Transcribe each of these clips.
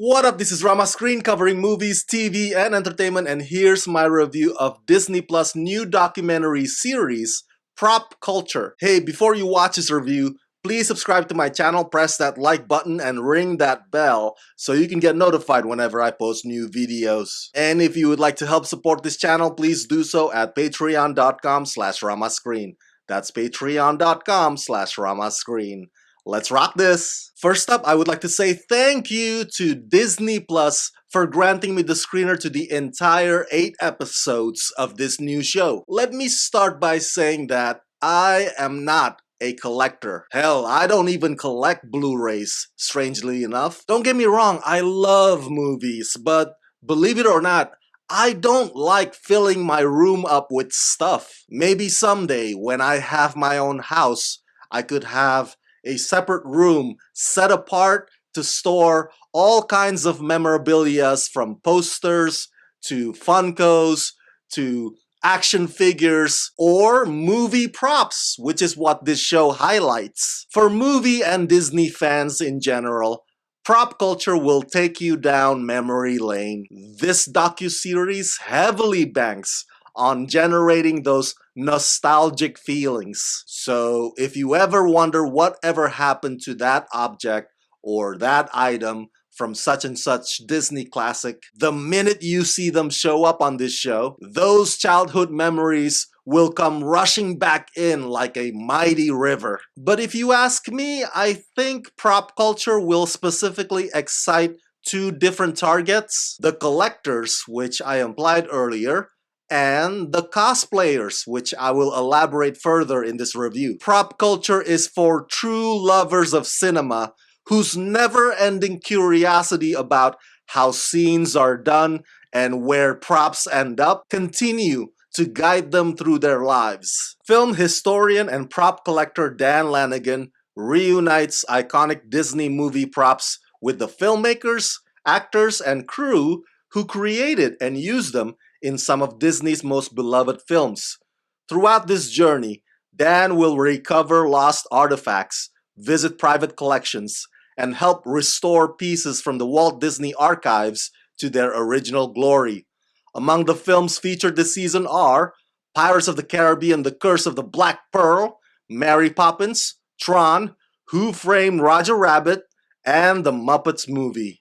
What up? This is Rama Screen covering movies, TV, and entertainment, and here's my review of Disney Plus' new documentary series, Prop Culture. Hey, before you watch this review, please subscribe to my channel, press that like button, and ring that bell so you can get notified whenever I post new videos. And if you would like to help support this channel, please do so at patreon.com/ramascreen. That's patreon.com/ramascreen. Let's rock this! First up, I would like to say thank you to Disney Plus for granting me the screener to the entire 8 episodes of this new show. Let me start by saying that I am not a collector. Hell, I don't even collect Blu-rays, strangely enough. Don't get me wrong, I love movies, but believe it or not, I don't like filling my room up with stuff. Maybe someday, when I have my own house, I could have a separate room set apart to store all kinds of memorabilia, from posters to Funkos to action figures or movie props, which is what this show highlights. For movie and Disney fans in general, Prop Culture will take you down memory lane. This docuseries heavily banks on generating those nostalgic feelings. So if you ever wonder whatever happened to that object or that item from such and such Disney classic, the minute you see them show up on this show, those childhood memories will come rushing back in like a mighty river. But if you ask me, I think Prop Culture will specifically excite two different targets: the collectors, which I implied earlier, and the cosplayers, which I will elaborate further in this review. Prop Culture is for true lovers of cinema whose never-ending curiosity about how scenes are done and where props end up continue to guide them through their lives. Film historian and prop collector Dan Lanigan reunites iconic Disney movie props with the filmmakers, actors, and crew who created and used them in some of Disney's most beloved films. Throughout this journey, Dan will recover lost artifacts, visit private collections, and help restore pieces from the Walt Disney archives to their original glory. Among the films featured this season are Pirates of the Caribbean: The Curse of the Black Pearl, Mary Poppins, Tron, Who Framed Roger Rabbit, and The Muppets Movie.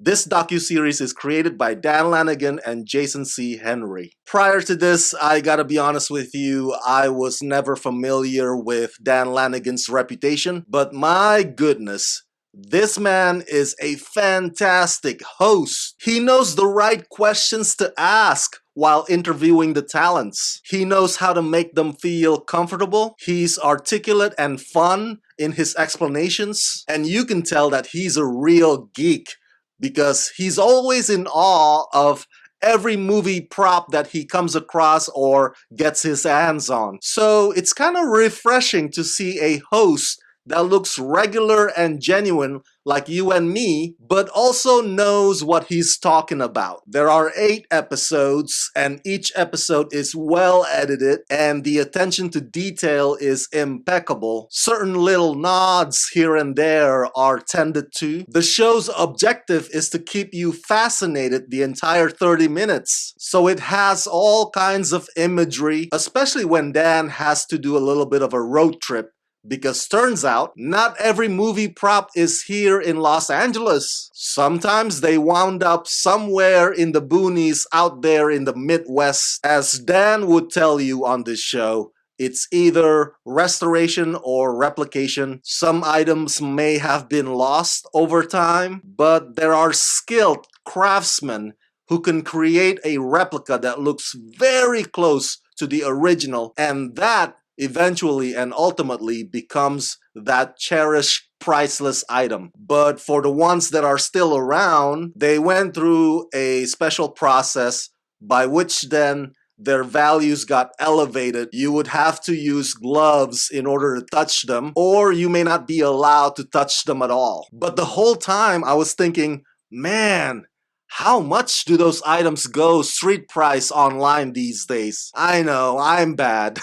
This docuseries is created by Dan Lanigan and Jason C. Henry. Prior to this, I gotta be honest with you, I was never familiar with Dan Lanigan's reputation, but my goodness, this man is a fantastic host. He knows the right questions to ask while interviewing the talents. He knows how to make them feel comfortable. He's articulate and fun in his explanations, and you can tell that he's a real geek because he's always in awe of every movie prop that he comes across or gets his hands on. So it's kind of refreshing to see a host that looks regular and genuine like you and me, but also knows what he's talking about. There are 8 episodes, and each episode is well edited, and the attention to detail is impeccable. Certain little nods here and there are tended to. The show's objective is to keep you fascinated the entire 30 minutes. So it has all kinds of imagery, especially when Dan has to do a little bit of a road trip. Because turns out, not every movie prop is here in Los Angeles. Sometimes they wound up somewhere in the boonies out there in the Midwest. As Dan would tell you on this show, it's either restoration or replication. Some items may have been lost over time, but there are skilled craftsmen who can create a replica that looks very close to the original, and that eventually and ultimately becomes that cherished, priceless item. But for the ones that are still around, they went through a special process by which then their values got elevated. You would have to use gloves in order to touch them, or you may not be allowed to touch them at all. But the whole time I was thinking, man, how much do those items go street price online these days? I know, I'm bad.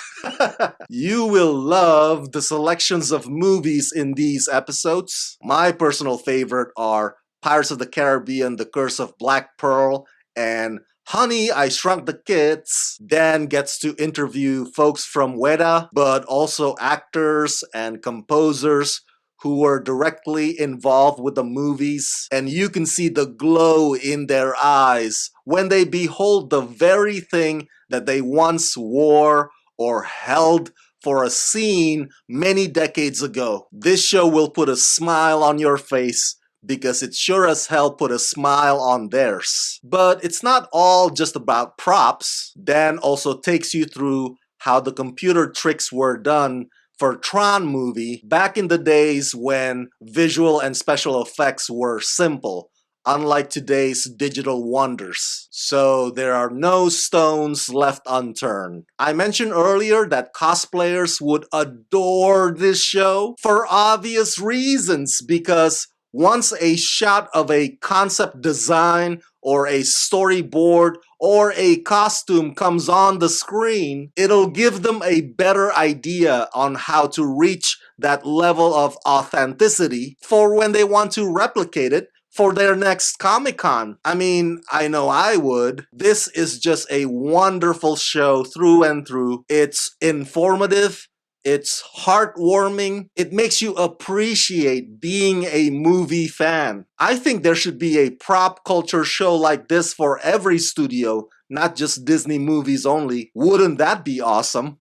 You will love the selections of movies in these episodes. My personal favorite are Pirates of the Caribbean, The Curse of Black Pearl, and Honey, I Shrunk the Kids. Dan gets to interview folks from Weta, but also actors and composers who were directly involved with the movies, and you can see the glow in their eyes when they behold the very thing that they once wore or held for a scene many decades ago. This show will put a smile on your face because it sure as hell put a smile on theirs. But it's not all just about props. Dan also takes you through how the computer tricks were done for Tron movie back in the days when visual and special effects were simple, unlike today's digital wonders. So there are no stones left unturned. I mentioned earlier that cosplayers would adore this show for obvious reasons, because once a shot of a concept design or a storyboard or a costume comes on the screen, it'll give them a better idea on how to reach that level of authenticity for when they want to replicate it for their next Comic-Con. I mean, I know I would. This is just a wonderful show through and through. It's informative. It's heartwarming. It makes you appreciate being a movie fan. I think there should be a prop culture show like this for every studio, not just Disney movies only. Wouldn't that be awesome?